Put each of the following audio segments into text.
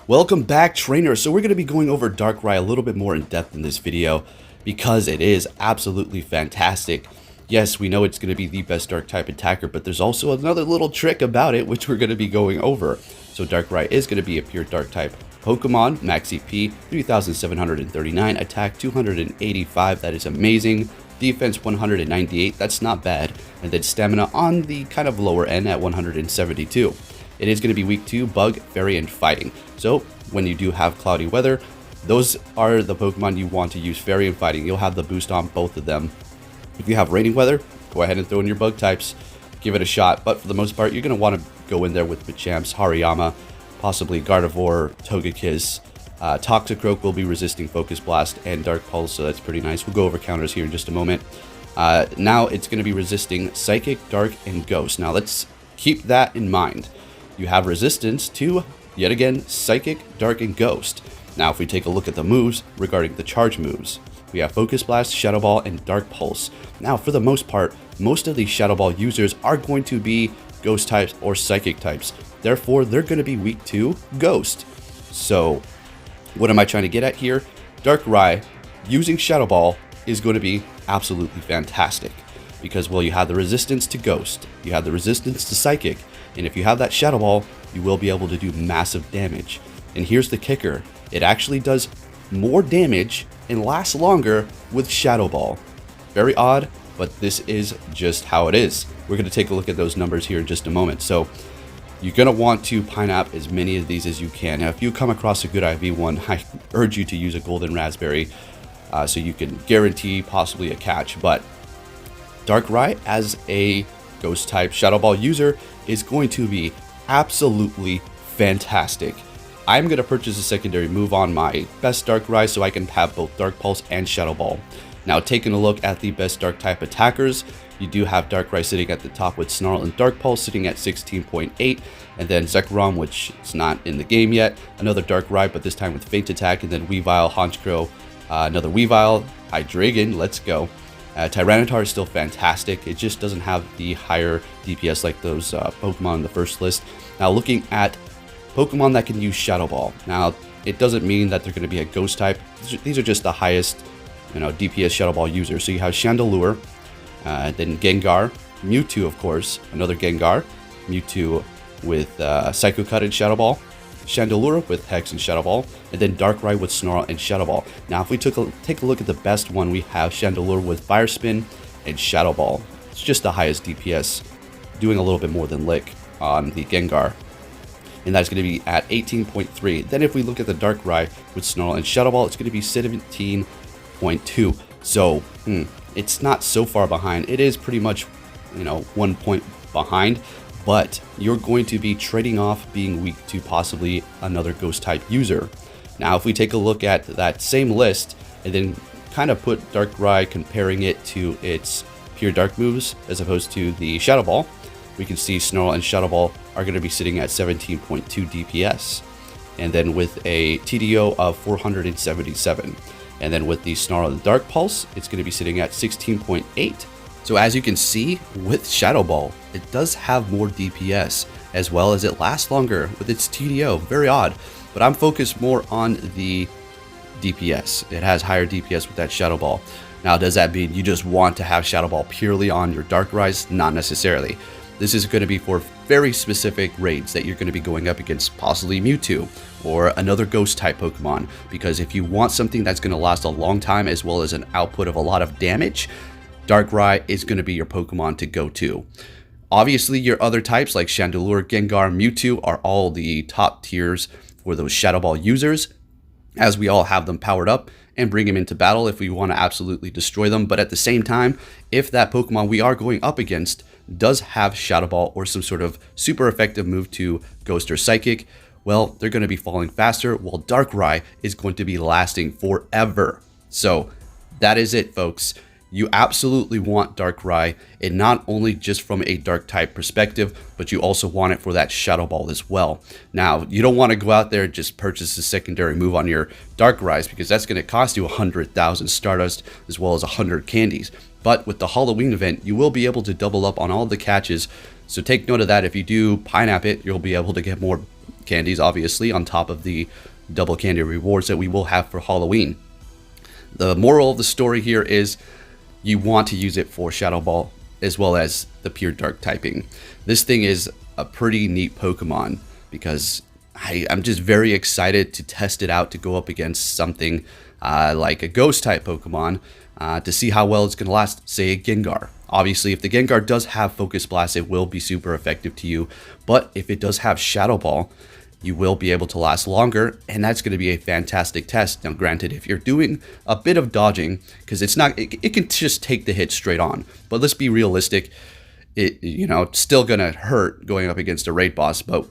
Welcome back, trainers. So we're going to be going over Darkrai a little bit more in depth in this video because it is absolutely fantastic. Yes, we know it's going to be the best dark type attacker, but there's also another little trick about it which we're going to be going over. So Darkrai is going to be a pure dark type Pokemon, max EP 3739, attack 285, that is amazing. Defense 198, that's not bad. And then stamina on the kind of lower end at 172. It is going to be weak to Bug, Fairy, and Fighting. So when you do have cloudy weather, those are the Pokemon you want to use, Fairy and Fighting. You'll have the boost on both of them. If you have raining weather, go ahead and throw in your Bug types, give it a shot. But for the most part, you're going to want to go in there with Machamps, Hariyama, possibly Gardevoir, Togekiss. Toxicroak will be resisting Focus Blast and Dark Pulse, so that's pretty nice. We'll go over counters here in just a moment. Now it's going to be resisting Psychic, Dark, and Ghost. Now let's keep that in mind. You have resistance to, yet again, Psychic, Dark, and Ghost. Now if we take a look at the moves regarding the charge moves, we have Focus Blast, Shadow Ball, and Dark Pulse. Now for the most part, most of these Shadow Ball users are going to be Ghost types or Psychic types. Therefore, they're going to be weak to Ghost. So what am I trying to get at here? Darkrai using Shadow Ball is going to be absolutely fantastic. Because, well, you have the resistance to Ghost, you have the resistance to Psychic, and if you have that Shadow Ball, you will be able to do massive damage. And here's the kicker, it actually does more damage and lasts longer with Shadow Ball. Very odd, but this is just how it is. We're going to take a look at those numbers here in just a moment. So you're going to want to pineapple as many of these as you can. Now, if you come across a good IV one, I urge you to use a Golden Raspberry so you can guarantee possibly a catch. But Darkrai as a Ghost type Shadow Ball user is going to be absolutely fantastic. I'm going to purchase a secondary move on my best Darkrai so I can have both Dark Pulse and Shadow Ball. Now, taking a look at the best dark type attackers, you do have Darkrai sitting at the top with Snarl and Dark Pulse sitting at 16.8, and then Zekrom, which is not in the game yet, another Darkrai, but this time with Feint Attack, and then Weavile, Honchkrow, another Weavile, Hydreigon, let's go. Tyranitar is still fantastic, it just doesn't have the higher DPS like those Pokemon in the first list. Now looking at Pokemon that can use Shadow Ball, now it doesn't mean that they're going to be a Ghost type, these are just the highest DPS Shadow Ball users. So you have Chandelure, then Gengar, Mewtwo of course, another Gengar, Mewtwo with Psycho Cut and Shadow Ball, Chandelure with Hex and Shadow Ball, and then Darkrai with Snarl and Shadow Ball. Now if we take a look at the best one, we have Chandelure with Fire Spin and Shadow Ball. It's just the highest DPS, doing a little bit more than Lick on the Gengar. And that's going to be at 18.3. Then if we look at the Darkrai with Snarl and Shadow Ball, it's going to be 17.2. So it's not so far behind. It is pretty much 1 point behind, but you're going to be trading off being weak to possibly another Ghost type user. Now if we take a look at that same list and then kind of put Darkrai, comparing it to its pure dark moves as opposed to the Shadow Ball, we can see Snarl and Shadow Ball are going to be sitting at 17.2 DPS, and then with a TDO of 477. And then with the Snarl and Dark Pulse, it's going to be sitting at 16.8. So as you can see, with Shadow Ball, it does have more DPS, as well as it lasts longer with its TDO. Very odd, but I'm focused more on the DPS. It has higher DPS with that Shadow Ball. Now, does that mean you just want to have Shadow Ball purely on your Darkrai's? Not necessarily. This is going to be for very specific raids that you're going to be going up against possibly Mewtwo or another Ghost type Pokemon, because if you want something that's going to last a long time as well as an output of a lot of damage, Darkrai is going to be your Pokemon to go to. Obviously, your other types like Chandelure, Gengar, Mewtwo are all the top tiers for those Shadow Ball users, as we all have them powered up and bring them into battle if we want to absolutely destroy them. But at the same time, if that Pokemon we are going up against does have Shadow Ball or some sort of super effective move to Ghost or Psychic, well, they're going to be falling faster, while Darkrai is going to be lasting forever. So that is it, folks. You absolutely want Darkrai, and not only just from a dark type perspective, but you also want it for that Shadow Ball as well. Now, you don't want to go out there and just purchase a secondary move on your Darkrai's, because that's going to cost you 100,000 Stardust as well as 100 candies. But with the Halloween event, you will be able to double up on all the catches, so take note of that. If you do pineapple it, you'll be able to get more candies, obviously, on top of the double candy rewards that we will have for Halloween. The moral of the story here is you want to use it for Shadow Ball as well as the pure dark typing. This thing is a pretty neat Pokemon because I'm just very excited to test it out, to go up against something like a ghost type Pokemon to see how well it's going to last, say a Gengar. Obviously, if the Gengar does have Focus Blast, it will be super effective to you, but if it does have Shadow Ball, you will be able to last longer, and that's going to be a fantastic test. Now, granted, if you're doing a bit of dodging, because it can just take the hit straight on, but let's be realistic, it's still going to hurt going up against a raid boss, but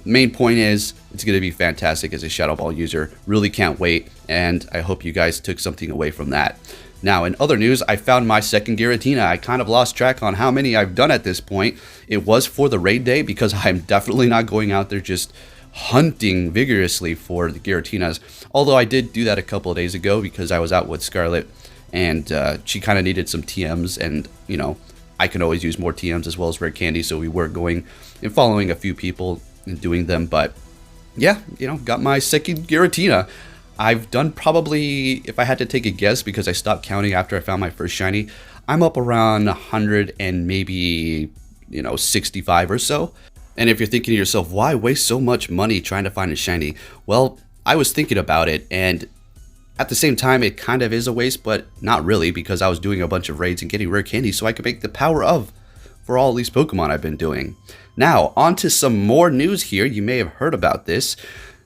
main point is it's going to be fantastic as a Shadow Ball user. Really can't wait, and I hope you guys took something away from that. Now, in other news, I found my second Giratina. I kind of lost track on how many I've done at this point. It was for the raid day because I'm definitely not going out there just hunting vigorously for the Giratinas. Although I did do that a couple of days ago because I was out with Scarlet and she kind of needed some TMs, and I can always use more TMs as well as rare candy, so we were going and following a few people and doing them. But yeah, got my second Giratina. I've done probably, if I had to take a guess, because I stopped counting after I found my first shiny, I'm up around 100 and maybe 65 or so. And if you're thinking to yourself, why waste so much money trying to find a shiny? Well, I was thinking about it, and at the same time, it kind of is a waste, but not really, because I was doing a bunch of raids and getting rare candy so I could make the power of for all these Pokemon I've been doing. Now, on to some more news here. You may have heard about this.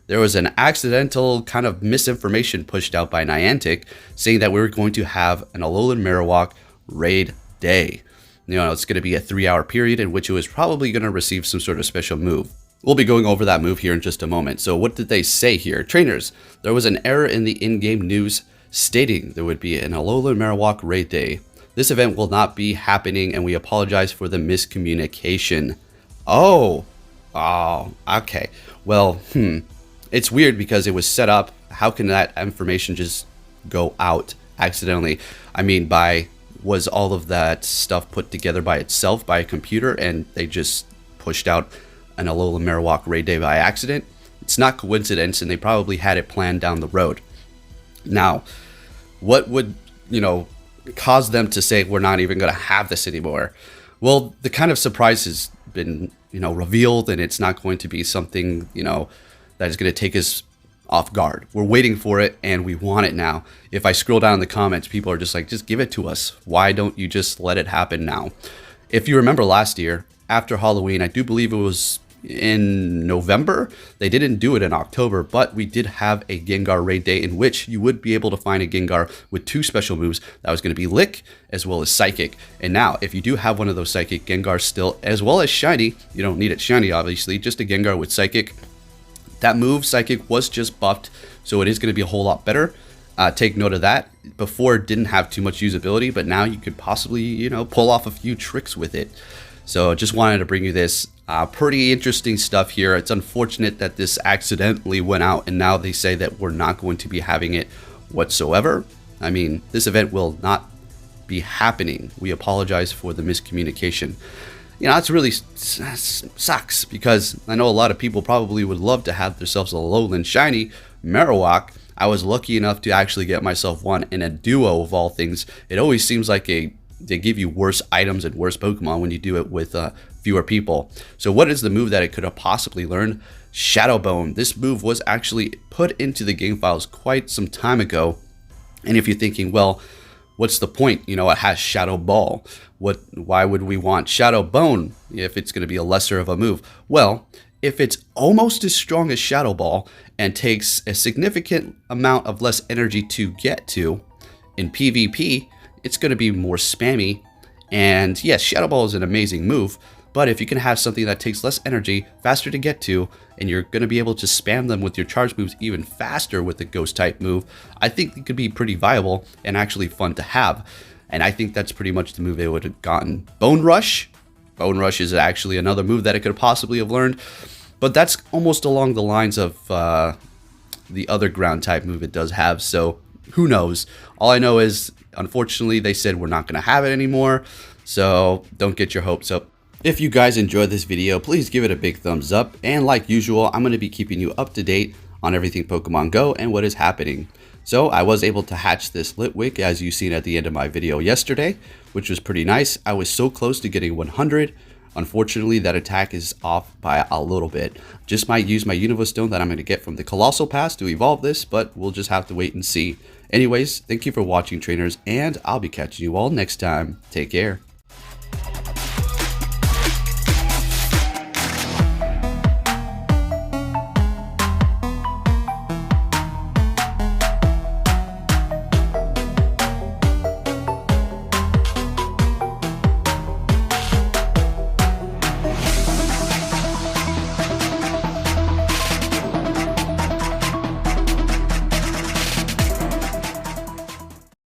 There was an accidental kind of misinformation pushed out by Niantic saying that we were going to have an Alolan Marowak Raid day. It's going to be a 3-hour period in which it was probably going to receive some sort of special move. We'll be going over that move here in just a moment. So what did they say here? Trainers, there was an error in the in-game news stating there would be an Alolan Marowak Raid day. This event will not be happening, and we apologize for the miscommunication. Oh, okay. Well, it's weird because it was set up. How can that information just go out accidentally? I mean, was all of that stuff put together by itself by a computer and they just pushed out an Alolan Marowak Raid day by accident? It's not coincidence, and they probably had it planned down the road. Now, what would, cause them to say we're not even going to have this anymore? Well, the kind of surprise has been, revealed, and it's not going to be something, that is going to take us off guard. We're waiting for it, and we want it now. If I scroll down in the comments, people are just like, just give it to us. Why don't you just let it happen now? If you remember last year, after Halloween, I do believe it was in November. They didn't do it in October, but we did have a Gengar Raid day in which you would be able to find a Gengar with 2 special moves. That was going to be Lick as well as Psychic. And now, if you do have one of those Psychic Gengars still, as well as Shiny, you don't need it Shiny, obviously, just a Gengar with Psychic. That move, Psychic, was just buffed, so it is going to be a whole lot better. Take note of that. Before, it didn't have too much usability, but now you could possibly, pull off a few tricks with it. So just wanted to bring you this pretty interesting stuff here. It's unfortunate that this accidentally went out, and now they say that we're not going to be having it whatsoever. I mean, this event will not be happening. We apologize for the miscommunication. It's really sucks, because I know a lot of people probably would love to have themselves a Alolan Shiny Marowak. I was lucky enough to actually get myself one in a duo of all things. It always seems like they give you worse items and worse Pokemon when you do it with fewer people. So what is the move that it could have possibly learned? Shadow Bone. This move was actually put into the game files quite some time ago. And if you're thinking, well, what's the point? It has Shadow Ball. Why would we want Shadow Bone if it's going to be a lesser of a move? Well, if it's almost as strong as Shadow Ball and takes a significant amount of less energy to get to, in PvP, it's going to be more spammy. And yes, Shadow Ball is an amazing move, but if you can have something that takes less energy, faster to get to, and you're going to be able to spam them with your charge moves even faster with the Ghost type move, I think it could be pretty viable and actually fun to have. And I think that's pretty much the move they would have gotten. Bone Rush. Bone Rush is actually another move that it could possibly have learned, but that's almost along the lines of the other ground type move it does have, so who knows? All I know is, unfortunately, they said we're not going to have it anymore, so don't get your hopes up If you guys enjoyed this video, please give it a big thumbs up, and like usual, I'm going to be keeping you up to date on everything Pokemon Go and what is happening. So I was able to hatch this Litwick as you seen at the end of my video yesterday, which was pretty nice. I was so close to getting 100. Unfortunately, that attack is off by a little bit. Just might use my Unova Stone that I'm going to get from the Colossal Pass to evolve this, but we'll just have to wait and see. Anyways, thank you for watching, trainers, and I'll be catching you all next time. Take care.